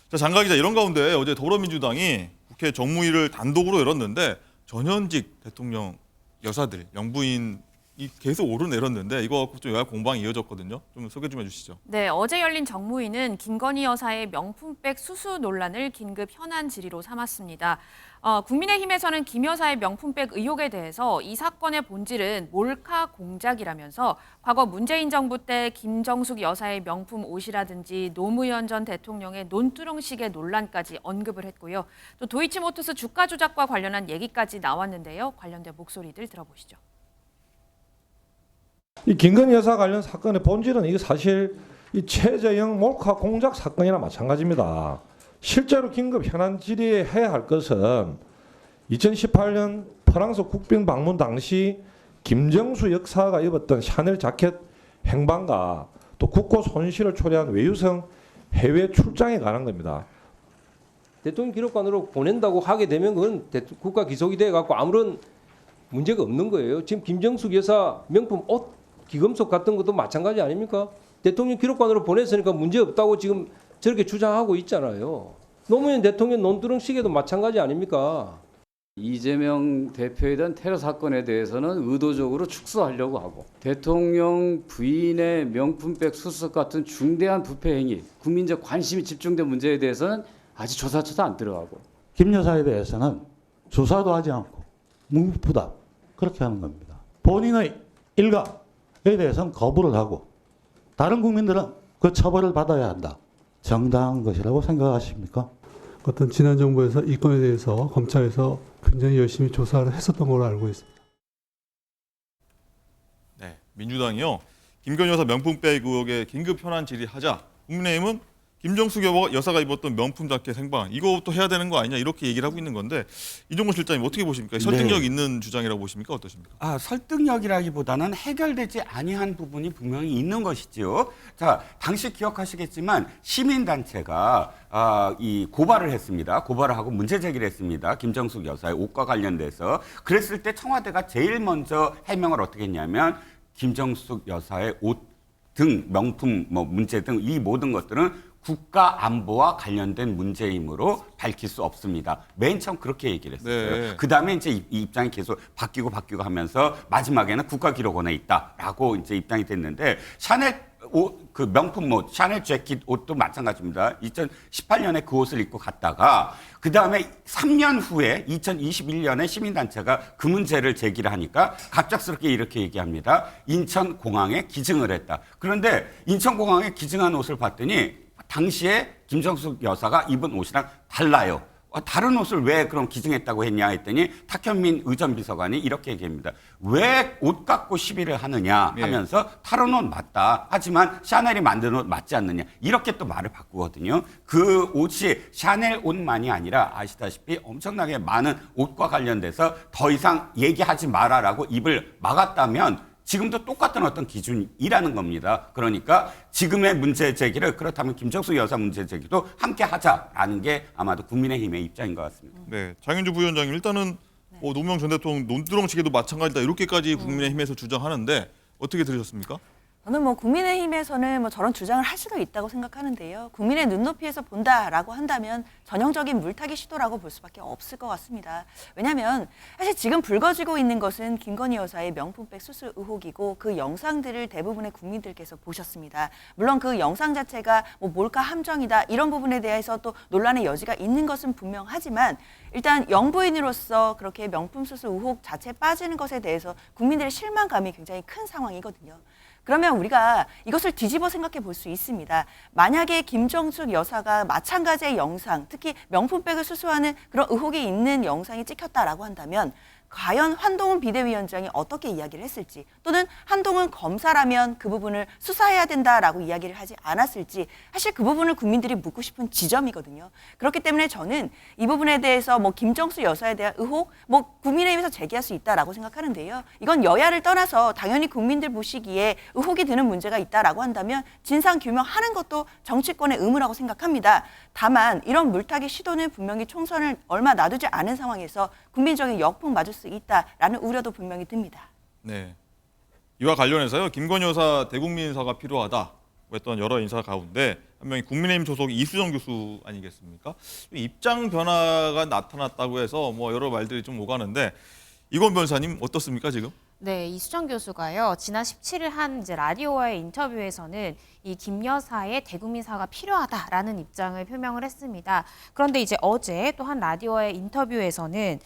자, 장가 기자, 이런 가운데 어제 더불어민주당이 국회 정무위를 단독으로 열었는데 전현직 대통령 여사들, 영부인이 계속 오르내렸는데 이거 좀 여야 공방이 이어졌거든요. 좀 소개 좀 해주시죠. 네, 어제 열린 정무위는 김건희 여사의 명품백 수수 논란을 긴급 현안 질의로 삼았습니다. 국민의힘에서는 김 여사의 명품백 의혹에 대해서 이 사건의 본질은 몰카 공작이라면서 과거 문재인 정부 때 김정숙 여사의 명품 옷이라든지 노무현 전 대통령의 논두렁식의 논란까지 언급을 했고요. 또 도이치모터스 주가 조작과 관련한 얘기까지 나왔는데요. 관련된 목소리들 들어보시죠. 이 김건희 여사 관련 사건의 본질은 이게 사실 이 최재형 몰카 공작 사건이나 마찬가지입니다. 실제로 긴급 현안 질의해야 할 것은 2018년 프랑스 국빈 방문 당시 김정수 여사가 입었던 샤넬 자켓 행방과 또 국고 손실을 초래한 외유성 해외 출장에 관한 겁니다. 대통령 기록관으로 보낸다고 하게 되면 그건 국가 기속이 돼 갖고 아무런 문제가 없는 거예요. 지금 김정숙 여사 명품 옷, 기금속 같은 것도 마찬가지 아닙니까? 대통령 기록관으로 보냈으니까 문제 없다고 지금 저렇게 주장하고 있잖아요. 노무현 대통령 논두렁 시계도 마찬가지 아닙니까? 이재명 대표에 대한 테러 사건에 대해서는 의도적으로 축소하려고 하고 대통령 부인의 명품백 수수 같은 중대한 부패 행위, 국민적 관심이 집중된 문제에 대해서는 아직 조사조차 안 들어가고 김 여사에 대해서는 조사도 하지 않고 무부답 그렇게 하는 겁니다. 본인의 일가에 대해서는 거부를 하고 다른 국민들은 그 처벌을 받아야 한다. 정당한 것이라고 생각하십니까? 어떤 지난 정부에서 이 건에 대해서 검찰에서 굉장히 열심히 조사를 했었던 걸로 알고 있습니다. 네, 민주당이요. 김건희 여사 명품백 의혹에 긴급 현안 질의하자 국민의힘은 김정숙 여사가 입었던 명품 자켓 생방 이것도 해야 되는 거 아니냐 이렇게 얘기를 하고 있는 건데 이종건 실장님 어떻게 보십니까? 설득력 있는 주장이라고 보십니까? 어떠십니까? 설득력이라기보다는 해결되지 아니한 부분이 분명히 있는 것이지요. 자, 당시 기억하시겠지만 시민단체가 이 고발을 했습니다. 고발을 하고 문제 제기를 했습니다. 김정숙 여사의 옷과 관련돼서. 그랬을 때 청와대가 제일 먼저 해명을 어떻게 했냐면 김정숙 여사의 옷 등 명품 문제 등 이 모든 것들은 국가 안보와 관련된 문제이므로 밝힐 수 없습니다. 맨 처음 그렇게 얘기를 했어요. 네. 그다음에 이제 이 입장이 계속 바뀌고 하면서 마지막에는 국가기록원에 있다라고 이제 입장이 됐는데 샤넬 옷, 그 명품 옷, 샤넬 재킷 옷도 마찬가지입니다. 2018년에 그 옷을 입고 갔다가 그 다음에 3년 후에 2021년에 시민단체가 그 문제를 제기를 하니까 갑작스럽게 이렇게 얘기합니다. 인천공항에 기증을 했다. 그런데 인천공항에 기증한 옷을 봤더니 당시에 김정숙 여사가 입은 옷이랑 달라요. 다른 옷을 왜 그럼 기증했다고 했냐 했더니 탁현민 의전비서관이 이렇게 얘기합니다. 왜 옷 갖고 시비를 하느냐 하면서 다른 옷 맞다. 하지만 샤넬이 만든 옷 맞지 않느냐. 이렇게 또 말을 바꾸거든요. 그 옷이 샤넬 옷만이 아니라 아시다시피 엄청나게 많은 옷과 관련돼서 더 이상 얘기하지 마라라고 입을 막았다면 지금도 똑같은 어떤 기준이라는 겁니다. 그러니까 지금의 문제 제기를 그렇다면 김정숙 여사 문제 제기도 함께 하자라는 게 아마도 국민의힘의 입장인 것 같습니다. 네, 장윤주 부위원장님 일단은 노무현 전 대통령 논두렁식에도 마찬가지다 이렇게까지 국민의힘에서 주장하는데 어떻게 들으셨습니까? 저는 국민의힘에서는 저런 주장을 할 수도 있다고 생각하는데요. 국민의 눈높이에서 본다라고 한다면 전형적인 물타기 시도라고 볼 수밖에 없을 것 같습니다. 왜냐하면 사실 지금 불거지고 있는 것은 김건희 여사의 명품백 수수 의혹이고 그 영상들을 대부분의 국민들께서 보셨습니다. 물론 그 영상 자체가 몰카 함정이다 이런 부분에 대해서 또 논란의 여지가 있는 것은 분명하지만 일단 영부인으로서 그렇게 명품 수수 의혹 자체에 빠지는 것에 대해서 국민들의 실망감이 굉장히 큰 상황이거든요. 그러면 우리가 이것을 뒤집어 생각해 볼 수 있습니다. 만약에 김정숙 여사가 마찬가지의 영상, 특히 명품백을 수수하는 그런 의혹이 있는 영상이 찍혔다라고 한다면 과연 한동훈 비대위원장이 어떻게 이야기를 했을지 또는 한동훈 검사라면 그 부분을 수사해야 된다라고 이야기를 하지 않았을지 사실 그 부분을 국민들이 묻고 싶은 지점이거든요. 그렇기 때문에 저는 이 부분에 대해서 김정수 여사에 대한 의혹 국민의힘에서 제기할 수 있다라고 생각하는데요. 이건 여야를 떠나서 당연히 국민들 보시기에 의혹이 드는 문제가 있다라고 한다면 진상 규명하는 것도 정치권의 의무라고 생각합니다. 다만 이런 물타기 시도는 분명히 총선을 얼마 놔두지 않은 상황에서 국민적인 역풍 맞을 수 있다라는 우려도 분명히 듭니다. 네. 이와 관련해서요. 김건희 여사 대국민 사과 필요하다. 했던 여러 인사 가운데 한 명이 국민의힘 소속 이수정 교수 아니겠습니까? 입장 변화가 나타났다고 해서 뭐 여러 말들이 좀 오가는데 이건 변호사님 어떻습니까 지금? 네, 이수정 교수가요. 지난 17일 한 이제 라디오와의 인터뷰에서는 이 김 여사의 대국민 사과가 필요하다라는 입장을 표명을 했습니다. 그런데 이제 어제 또 한 라디오와의 인터뷰에서는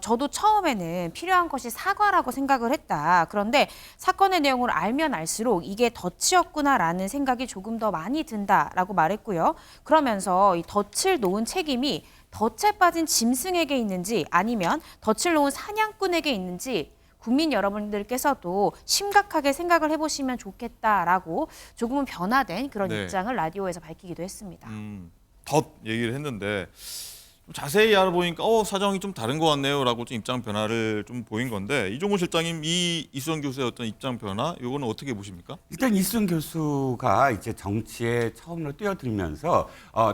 저도 처음에는 필요한 것이 사과라고 생각을 했다. 그런데 사건의 내용을 알면 알수록 이게 덫이었구나라는 생각이 조금 더 많이 든다라고 말했고요. 그러면서 이 덫을 놓은 책임이 덫에 빠진 짐승에게 있는지 아니면 덫을 놓은 사냥꾼에게 있는지 국민 여러분들께서도 심각하게 생각을 해보시면 좋겠다라고 조금은 변화된 그런 네. 입장을 라디오에서 밝히기도 했습니다. 덧 얘기를 했는데 좀 자세히 알아보니까 사정이 좀 다른 것 같네요라고 좀 입장 변화를 좀 보인 건데 이종호 실장님 이 이수정 교수의 어떤 입장 변화 이거는 어떻게 보십니까? 일단 이수정 교수가 이제 정치에 처음으로 뛰어들면서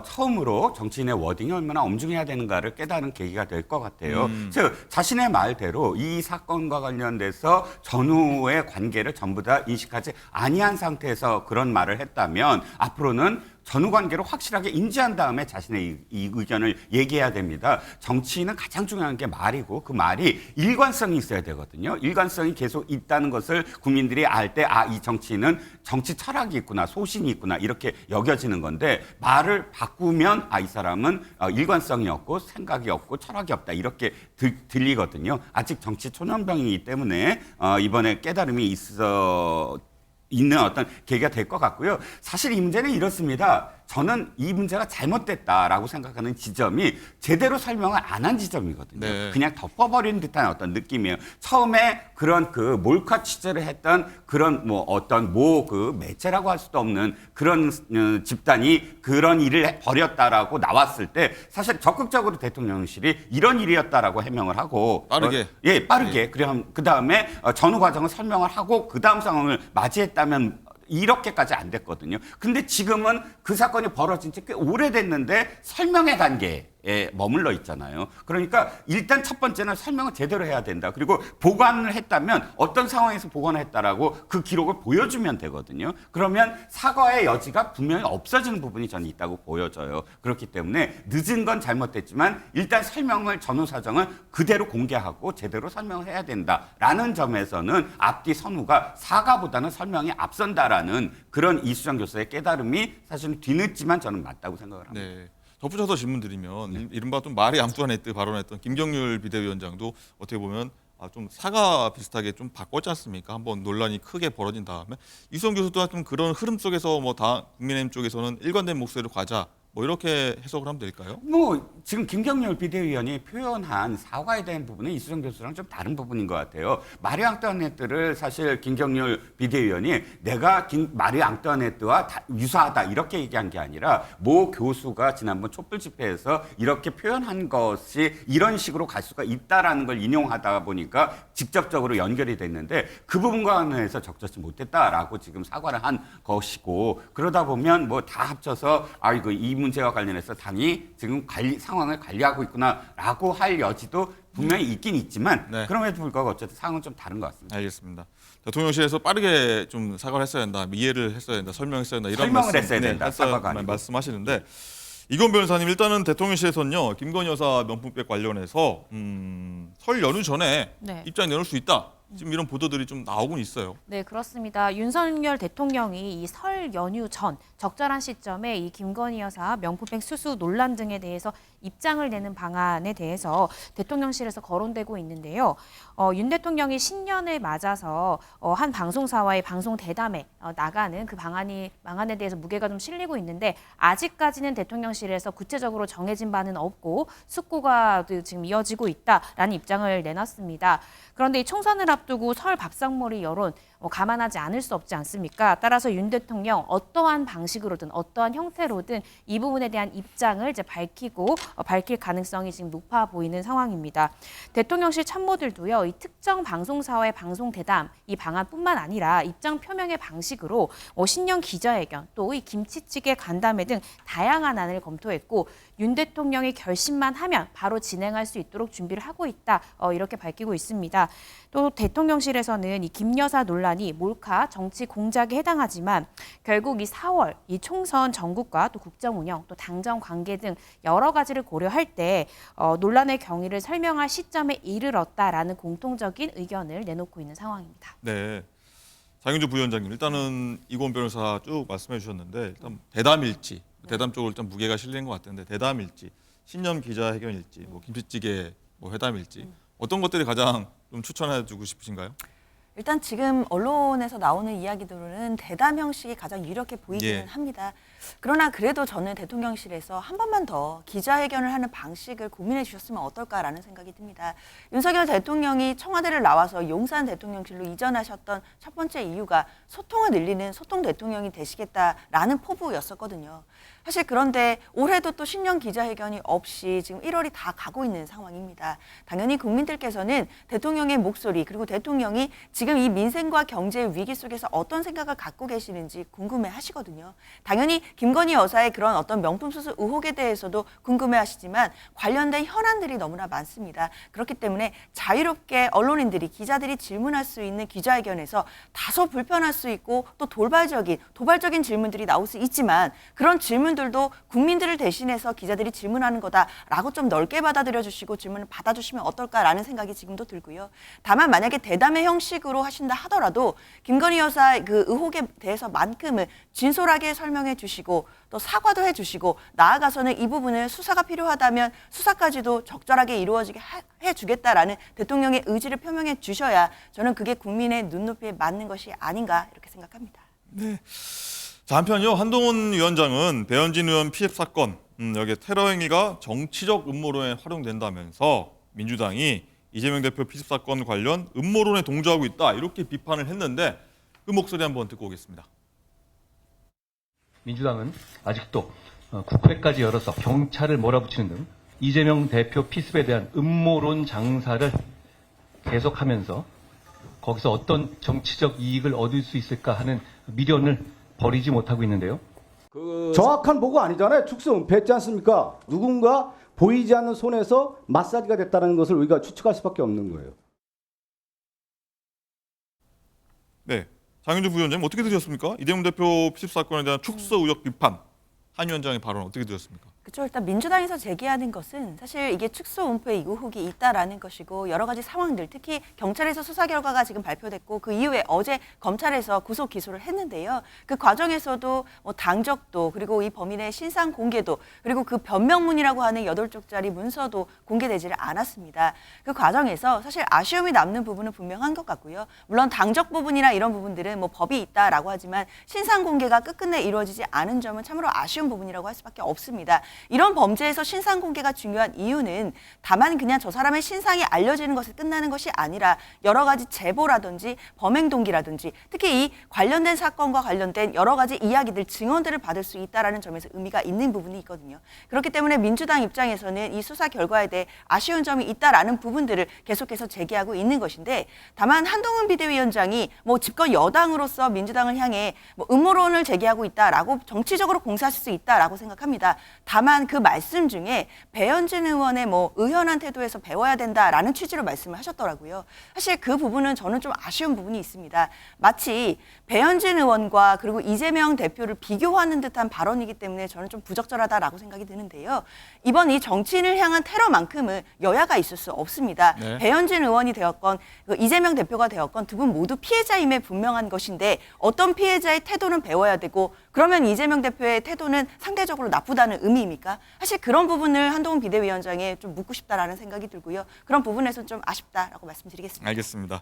처음으로 정치인의 워딩이 얼마나 엄중해야 되는가를 깨달은 계기가 될 것 같아요. 즉 자신의 말대로 이 사건과 관련돼서 전후의 관계를 전부 다 인식하지 아니한 상태에서 그런 말을 했다면 앞으로는 전후 관계를 확실하게 인지한 다음에 자신의 이 의견을 얘기해야 됩니다. 정치인은 가장 중요한 게 말이고 그 말이 일관성이 있어야 되거든요. 일관성이 계속 있다는 것을 국민들이 알 때 이 정치인은 정치 철학이 있구나, 소신이 있구나 이렇게 여겨지는 건데 말을 바꾸면 이 사람은 일관성이 없고 생각이 없고 철학이 없다 이렇게 들리거든요. 아직 정치 초년병이기 때문에 이번에 깨달음이 있는 어떤 계기가 될 것 같고요. 사실 이 문제는 이렇습니다. 저는 이 문제가 잘못됐다라고 생각하는 지점이 제대로 설명을 안 한 지점이거든요. 네. 그냥 덮어버리는 듯한 어떤 느낌이에요. 처음에 그런 그 몰카 취재를 했던 그런 그 매체라고 할 수도 없는 그런 집단이 그런 일을 벌였다라고 나왔을 때 사실 적극적으로 대통령실이 이런 일이었다라고 해명을 하고 빠르게. 빠르게. 그 다음에 전후 과정을 설명을 하고 그 다음 상황을 맞이했다면 이렇게까지 안 됐거든요. 근데 지금은 그 사건이 벌어진 지 꽤 오래됐는데 설명의 단계에 머물러 있잖아요. 그러니까 일단 첫 번째는 설명을 제대로 해야 된다. 그리고 보관을 했다면 어떤 상황에서 보관을 했다라고 그 기록을 보여주면 되거든요. 그러면 사과의 여지가 분명히 없어지는 부분이 저는 있다고 보여져요. 그렇기 때문에 늦은 건 잘못됐지만 일단 전후 사정을 그대로 공개하고 제대로 설명을 해야 된다라는 점에서는 앞뒤 선후가 사과보다는 설명이 앞선다라는 그런 이수정 교수의 깨달음이 사실은 뒤늦지만 저는 맞다고 생각을 합니다. 네. 덧붙여서 질문 드리면 이른바 좀 말이 암투하네 때 발언했던 김경률 비대위원장도 어떻게 보면 좀 사과 비슷하게 좀 바꿨지 않습니까? 한번 논란이 크게 벌어진 다음에 이수정 교수도 좀 그런 흐름 속에서 국민의힘 쪽에서는 일관된 목소리를 가자 이렇게 해석을 하면 될까요? 지금 김경률 비대위원이 표현한 사과에 대한 부분은 이수정 교수랑 좀 다른 부분인 것 같아요. 마리 앙뚜아네트를 사실 김경률 비대위원이 내가 마리 앙뚜아네트와 유사하다 이렇게 얘기한 게 아니라 모 교수가 지난번 촛불 집회에서 이렇게 표현한 것이 이런 식으로 갈 수가 있다라는 걸 인용하다 보니까 직접적으로 연결이 됐는데 그 부분과 관련해서 적절치 못했다라고 지금 사과를 한 것이고 그러다 보면 다 합쳐서 이 문제와 관련해서 당이 지금 상황을 관리하고 있구나라고 할 여지도 분명히 있긴 있지만 네. 그럼에도 불구하고 어쨌든 상황은 좀 다른 것 같습니다. 알겠습니다. 대통령실에서 빠르게 좀 사과를 했어야 된다, 이해를 했어야 된다, 설명했어야 된다 이런 설명을 했어야 된다, 사과가 아니고. 말씀하시는데 이건 변호사님 일단은 대통령실에서는요 김건희 여사 명품백 관련해서 설 연휴 전에 네. 입장 내놓을 수 있다. 지금 이런 보도들이 좀 나오곤 있어요. 네, 그렇습니다. 윤석열 대통령이 이 설 연휴 전 적절한 시점에 이 김건희 여사 명품백 수수 논란 등에 대해서 입장을 내는 방안에 대해서 대통령실에서 거론되고 있는데요. 윤 대통령이 신년을 맞아서 한 방송사와의 방송 대담에 나가는 그 방안에 대해서 무게가 좀 실리고 있는데 아직까지는 대통령실에서 구체적으로 정해진 바는 없고 숙고가 지금 이어지고 있다라는 입장을 내놨습니다. 그런데 이 총선을 앞두고 설 밥상머리 여론 감안하지 않을 수 없지 않습니까? 따라서 윤 대통령 어떠한 방식으로든 어떠한 형태로든 이 부분에 대한 입장을 이제 밝힐 가능성이 지금 높아 보이는 상황입니다. 대통령실 참모들도요, 이 특정 방송사와의 방송 대담 이 방안뿐만 아니라 입장 표명의 방식으로 신년 기자회견 또 이 김치찌개 간담회 등 다양한 안을 검토했고 윤 대통령이 결심만 하면 바로 진행할 수 있도록 준비를 하고 있다 이렇게 밝히고 있습니다. 또 대통령실에서는 이 김 여사 논란이 몰카 정치 공작에 해당하지만 결국 이 4월 이 총선 전국과 또 국정 운영 또 당정 관계 등 여러 가지를 고려할 때 논란의 경위를 설명할 시점에 이르렀다라는 공통적인 의견을 내놓고 있는 상황입니다. 네. 장윤주 부위원장님, 일단은 이고은 변호사 쭉 말씀해 주셨는데 일단 대담일지, 대담 쪽으로 일단 무게가 실리는 것 같은데 대담일지, 신년 기자회견일지, 뭐 김치찌개 뭐 회담일지 어떤 것들이 가장 좀 추천해주고 싶으신가요? 일단 지금 언론에서 나오는 이야기들은 대담 형식이 가장 유력해 보이기는 예. 합니다. 그러나 그래도 저는 대통령실에서 한 번만 더 기자회견을 하는 방식을 고민해 주셨으면 어떨까라는 생각이 듭니다. 윤석열 대통령이 청와대를 나와서 용산 대통령실로 이전하셨던 첫 번째 이유가 소통을 늘리는 소통 대통령이 되시겠다라는 포부였었거든요. 사실 그런데 올해도 또 신년 기자회견이 없이 지금 1월이 다 가고 있는 상황입니다. 당연히 국민들께서는 대통령의 목소리 그리고 대통령이 지금 이 민생과 경제 위기 속에서 어떤 생각을 갖고 계시는지 궁금해 하시거든요. 당연히 김건희 여사의 그런 어떤 명품 수수 의혹에 대해서도 궁금해 하시지만 관련된 현안들이 너무나 많습니다. 그렇기 때문에 자유롭게 언론인들이 기자들이 질문할 수 있는 기자회견에서 다소 불편할 수 있고 또 도발적인 질문들이 나올 수 있지만 그런 질문들도 국민들을 대신해서 기자들이 질문하는 거다라고 좀 넓게 받아들여 주시고 질문을 받아주시면 어떨까라는 생각이 지금도 들고요. 다만 만약에 대담의 형식으로 하신다 하더라도 김건희 여사 그 의혹에 대해서만큼은 진솔하게 설명해 주시고 또 사과도 해주시고 나아가서는 이 부분을 수사가 필요하다면 수사까지도 적절하게 이루어지게 해주겠다라는 대통령의 의지를 표명해 주셔야 저는 그게 국민의 눈높이에 맞는 것이 아닌가 이렇게 생각합니다. 네. 자, 한편요, 한동훈 위원장은 배현진 의원 피습 사건, 여기에 테러 행위가 정치적 음모론에 활용된다면서 민주당이 이재명 대표 피습 사건 관련 음모론에 동조하고 있다 이렇게 비판을 했는데 그 목소리 한번 듣고 오겠습니다. 민주당은 아직도 국회까지 열어서 경찰을 몰아붙이는 등 이재명 대표 피습에 대한 음모론 장사를 계속하면서 거기서 어떤 정치적 이익을 얻을 수 있을까 하는 미련을 버리지 못하고 있는데요. 정확한 보고 아니잖아요. 축소 은폐했지 않습니까? 누군가 보이지 않는 손에서 마사지가 됐다는 것을 우리가 추측할 수밖에 없는 거예요. 네. 장윤주 부위원장님 어떻게 들으셨습니까? 이재명 대표 피습 사건에 대한 축소 의혹 비판, 한 위원장의 발언 어떻게 들으셨습니까? 그렇죠. 일단 민주당에서 제기하는 것은 사실 이게 축소 은폐 의혹이 있다라는 것이고 여러 가지 상황들, 특히 경찰에서 수사 결과가 지금 발표됐고 그 이후에 어제 검찰에서 구속 기소를 했는데요. 그 과정에서도 뭐 당적도 그리고 이 범인의 신상 공개도 그리고 그 변명문이라고 하는 8쪽짜리 문서도 공개되지를 않았습니다. 그 과정에서 사실 아쉬움이 남는 부분은 분명한 것 같고요. 물론 당적 부분이나 이런 부분들은 뭐 법이 있다라고 하지만 신상 공개가 끝끝내 이루어지지 않은 점은 참으로 아쉬운 부분이라고 할 수밖에 없습니다. 이런 범죄에서 신상 공개가 중요한 이유는 다만 그냥 저 사람의 신상이 알려지는 것에 끝나는 것이 아니라 여러 가지 제보라든지 범행 동기라든지 특히 이 관련된 사건과 관련된 여러 가지 이야기들, 증언들을 받을 수 있다는 점에서 의미가 있는 부분이 있거든요. 그렇기 때문에 민주당 입장에서는 이 수사 결과에 대해 아쉬운 점이 있다라는 부분들을 계속해서 제기하고 있는 것인데 다만 한동훈 비대위원장이 뭐 집권 여당으로서 민주당을 향해 뭐 음모론을 제기하고 있다라고 정치적으로 공세하실 수 있다라고 생각합니다. 다만 그 말씀 중에 배현진 의원의 뭐 의연한 태도에서 배워야 된다라는 취지로 말씀을 하셨더라고요. 사실 그 부분은 저는 좀 아쉬운 부분이 있습니다. 마치 배현진 의원과 그리고 이재명 대표를 비교하는 듯한 발언이기 때문에 저는 좀 부적절하다라고 생각이 드는데요. 이번 이 정치인을 향한 테러만큼은 여야가 있을 수 없습니다. 네. 배현진 의원이 되었건 이재명 대표가 되었건 두 분 모두 피해자임에 분명한 것인데 어떤 피해자의 태도는 배워야 되고 그러면 이재명 대표의 태도는 상대적으로 나쁘다는 의미입니까? 사실 그런 부분을 한동훈 비대위원장에 좀 묻고 싶다라는 생각이 들고요. 그런 부분에서는 좀 아쉽다라고 말씀드리겠습니다. 알겠습니다.